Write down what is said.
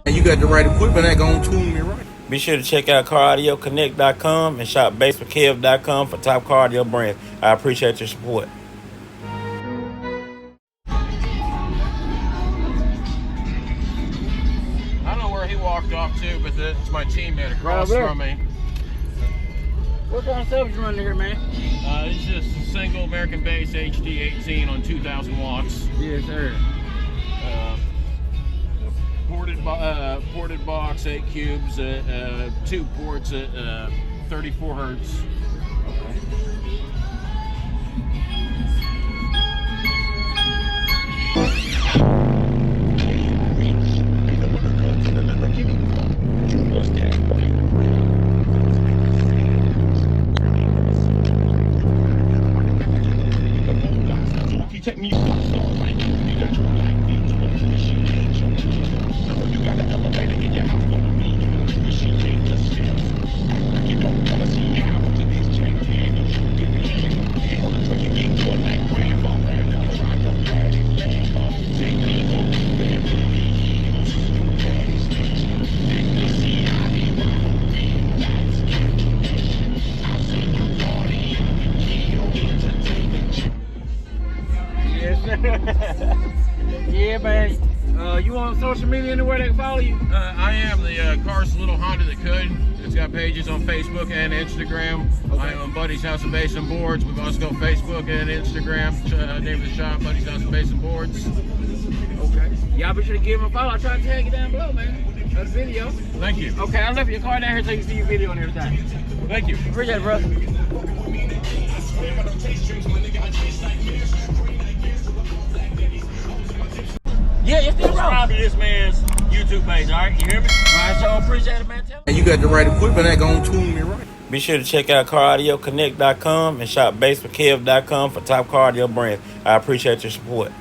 And you got the right equipment that gonna tune me right. Be sure to check out CarAudioConnect.com and shop BASSWITHKEV.com for top car audio brands. I appreciate your support. I don't know where he walked off to, but it's my teammate across from me. What kind of stuff you running here, man? It's just a single American bass HD 18 on 2,000 watts. Yes, sir. Ported box, 8 cubes, 2 ports at 34 hertz. Yeah, man. You on social media anywhere they can follow you? I am. The car's a little Honda that could. It's got pages on Facebook and Instagram. Okay. I am on Buddy's House of Bass and Boards. We've also got Facebook and Instagram. Name of the shop, Buddy's House of Bass and Boards. Okay. Y'all be sure to give him a follow. I'll try to tag you down below, man. The video. Thank you. Okay, I'll leave your car down here so you can see your video and everything. Thank you. Appreciate it, bro. Yeah, it's still subscribe to this man's YouTube page, all right? You hear me? All right, so appreciate it, man. And you got the right equipment that gonna tune me right. Be sure to check out CarAudioConnect.com and shop BASSWITHKEV.com for top car audio brands. I appreciate your support.